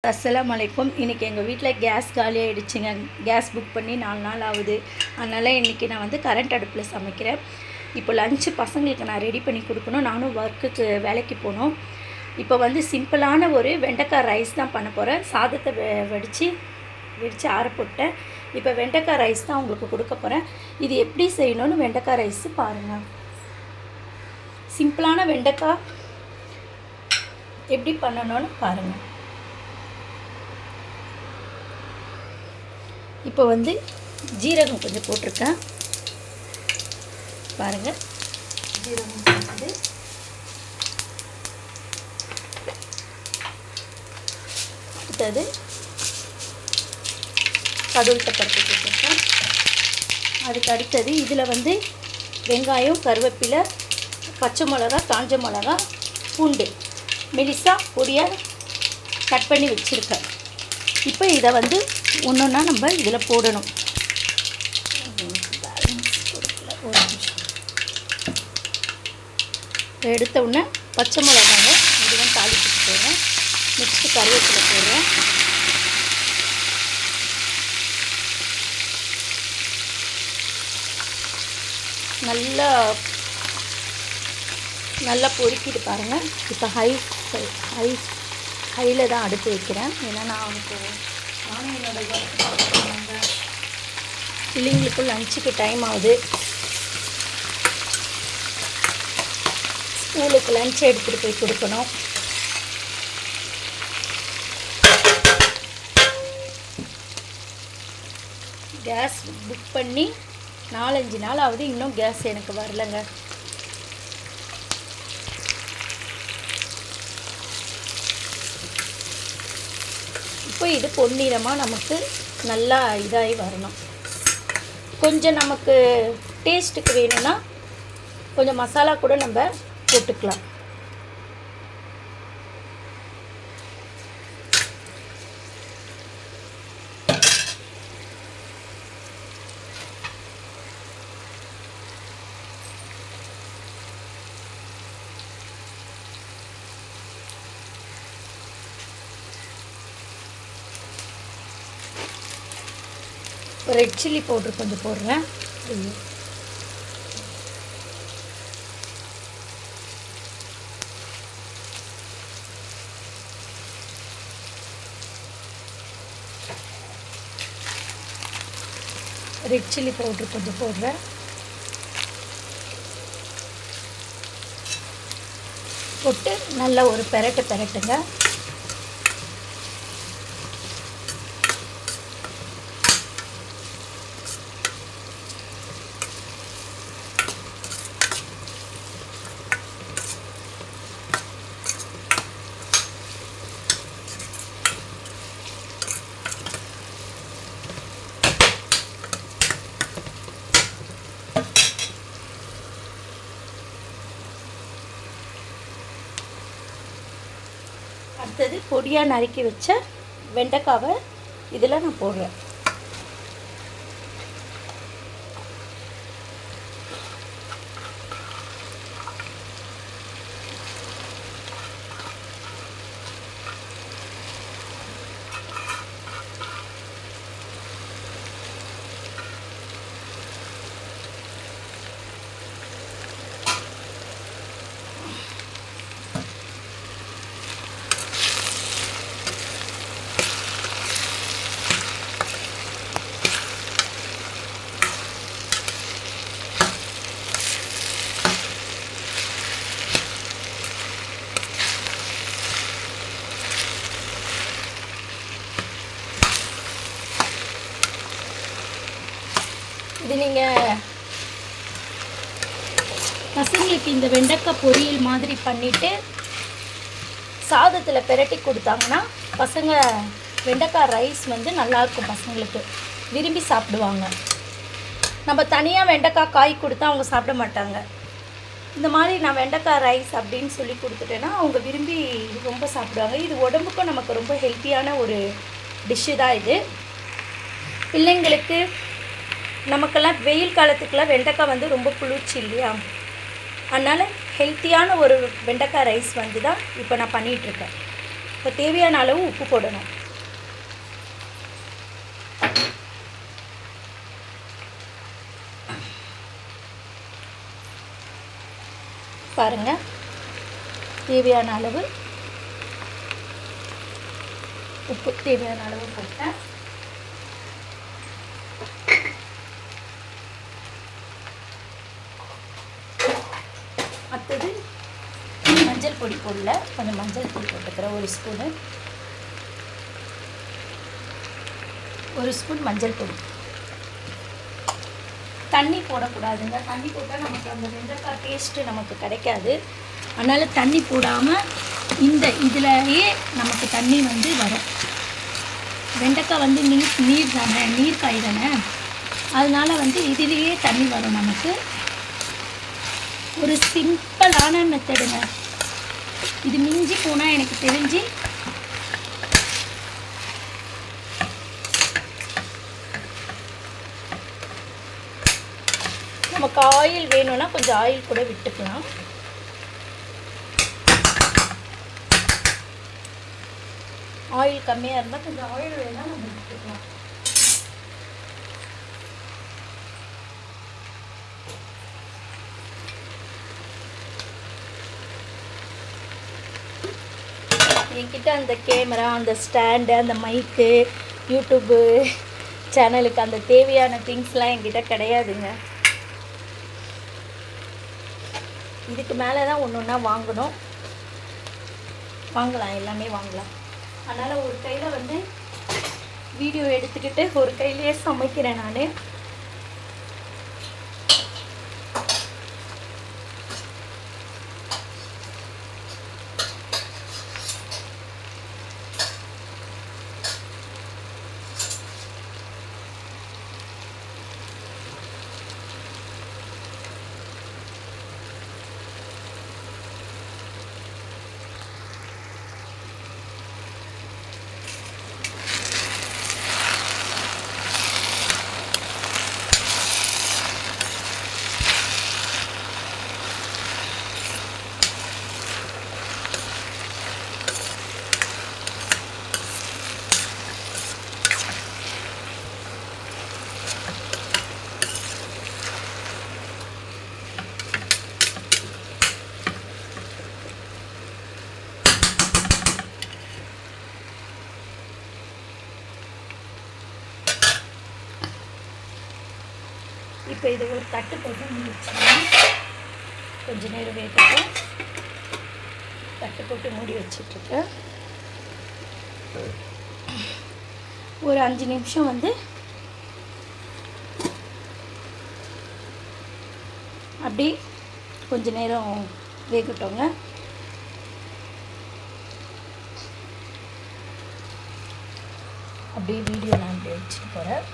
அஸ்ஸலாமு அலைக்கும். இன்றைக்கி எங்கள் வீட்டில் கேஸ் காலி ஆகிடுச்சுங்க. கேஸ் புக் பண்ணி 4 நாள் ஆகுது. அதனால் இன்றைக்கி நான் வந்து கரண்ட் அடுப்பில் சமைக்கிறேன். இப்போ லஞ்சு பசங்களுக்கு நான் ரெடி பண்ணி கொடுக்கணும். நானும் ஒர்க்குக்கு வேலைக்கு போகணும். இப்போ வந்து சிம்பிளான ஒரு வெண்டைக்காய் ரைஸ் தான் பண்ண போகிறேன். சாதத்தை வெடித்து ஆற போட்டேன். இப்போ வெண்டைக்காய் ரைஸ் தான் உங்களுக்கு கொடுக்க போகிறேன். இது எப்படி செய்யணும்னு வெண்டைக்காய் ரைஸு பாருங்கள். சிம்பிளான வெண்டைக்காய் எப்படி பண்ணணும்னு பாருங்கள். இப்போ வந்து ஜீரகம் கொஞ்சம் போட்டிருக்கேன் பாருங்கள். ஜீரகம் போட்டு அடுத்தது கடுகு பருப்பு போட்டிருக்கேன். அதுக்கு அடுத்தது இதில் வந்து வெங்காயம், கருவேப்பிலை, பச்சை மிளகா, காஞ்ச மிளகா, பூண்டு மெலிசா பொடியாக கட் பண்ணி வச்சுருக்கேன். இப்போ இதை வந்து ஒன்றுன்னா நம்ம இதில் போடணும். ஒரு நிமிஷம். எடுத்த உடனே பச்சை மிளகாங்க இதுவும் தாளிப்பு போடுறேன். நெக்ஸ்ட்டு கருவேப்பிலை போடுறேன். நல்லா பொறுக்கிட்டு பாருங்கள். இப்போ ஹையில் தான் அடுப்பு வைக்கிறேன். ஏன்னா நானும் என்னோட பிள்ளைங்களுக்கு லஞ்சுக்கு டைம் ஆகுது. ஸ்கூலுக்கு லஞ்ச் எடுத்துகிட்டு போய் கொடுக்கணும். கேஸ் புக் பண்ணி 4-5 நாள் ஆகுது. இன்னும் கேஸ் எனக்கு வரலைங்க. இப்போ இது பொன்னிறமாக நமக்கு நல்லா இதாகி வரணும். கொஞ்சம் நமக்கு டேஸ்ட்டுக்கு வேணும்னா கொஞ்சம் மசாலா கூட நம்ம போட்டுக்கலாம். ரெட் சில்லி பவுட்ரு கொஞ்சம் போடுறேன். ரெட் சில்லி பவுட்ரு கொஞ்சம் போடுறேன். போட்டு நல்லா ஒரு பெரட்டுங்க. அடுத்தது பொடியாக நறுக்கி வச்ச வெண்டைக்காவை இதில் நான் போடுறேன். இது நீங்கள் பசங்களுக்கு இந்த வெண்டைக்காய் பொரியல் மாதிரி பண்ணிவிட்டு சாதத்தில் பெரட்டி கொடுத்தாங்கன்னா பசங்க வெண்டைக்காய் ரைஸ் வந்து நல்லாயிருக்கும். பசங்களுக்கு விரும்பி சாப்பிடுவாங்க. நம்ம தனியாக வெண்டைக்காய் காய் கொடுத்தா அவங்க சாப்பிட மாட்டாங்க. இந்த மாதிரி நான் வெண்டைக்காய் ரைஸ் அப்படின்னு சொல்லி கொடுத்துட்டேன்னா அவங்க விரும்பி ரொம்ப சாப்பிடுவாங்க. இது உடம்புக்கும் நமக்கு ரொம்ப ஹெல்த்தியான ஒரு டிஷ்ஷு தான் இது. பிள்ளைங்களுக்கு நமக்கெல்லாம் வெயில் காலத்துக்கெல்லாம் வெண்டைக்காய் வந்து ரொம்ப குளிர்ச்சி இல்லையா? அதனால் ஹெல்த்தியான ஒரு வெண்டைக்காய் ரைஸ் வந்து தான் இப்போ நான் பண்ணிகிட்ருக்கேன். இப்போ தேவையான அளவு உப்பு போடணும். பாருங்கள், தேவையான அளவு உப்பு தேவையான அளவு போட்டேன். அடுத்தது மஞ்சள் பொடி போடல, கொஞ்சம் மஞ்சள் பொடி போட்டுக்கிறேன். ஒரு ஸ்பூன் மஞ்சள் பொடி. தண்ணி போடக்கூடாதுங்க. தண்ணி போட்டால் நமக்கு அந்த வெண்டைக்காய் டேஸ்ட்டு நமக்கு கிடைக்காது. அதனால் தண்ணி போடாமல் இதுலேயே நமக்கு தண்ணி வந்து வரும். வெண்டைக்காய் வந்து நீர் தானே, நீர்க்காய் தானே, அதனால் வந்து இதிலேயே தண்ணி வரும் நமக்கு. ஒரு சிம்பிளான மெத்தடுங்க இது. மிஞ்சி போனால் எனக்கு தெரிஞ்சு நமக்கு ஆயில் வேணும்னா கொஞ்சம் ஆயில் கூட விட்டுக்கலாம். ஆயில் கம்மியாக இருந்தால் கொஞ்சம் ஆயில் வேணால் நம்ம விட்டுக்கலாம். என்கிட்ட அந்த கேமரா, அந்த ஸ்டாண்டு, அந்த மைக்கு, யூடியூப்பு சேனலுக்கு அந்த தேவையான திங்ஸ்லாம் என்கிட்ட கிடையாதுங்க. இதுக்கு மேலே தான் ஒன்று ஒன்றா வாங்கலாம், எல்லாமே வாங்கலாம். அதனால் ஒரு கையில் வந்து வீடியோ எடுத்துக்கிட்டு ஒரு கையிலேயே சமைக்கிறேன் நான். இப்போ இது ஒரு தட்டு போட்டு மூடி வச்சுக்கலாம். கொஞ்ச நேரம் வேகட்டும். தட்டு போட்டு மூடி வச்சிட்ருக்கேன். ஒரு 5 நிமிஷம் வந்து அப்படி கொஞ்ச நேரம் வேகட்டோங்க. அப்படியே வீடியோ நான் அப்படி வச்சுட்டு போகிறேன்.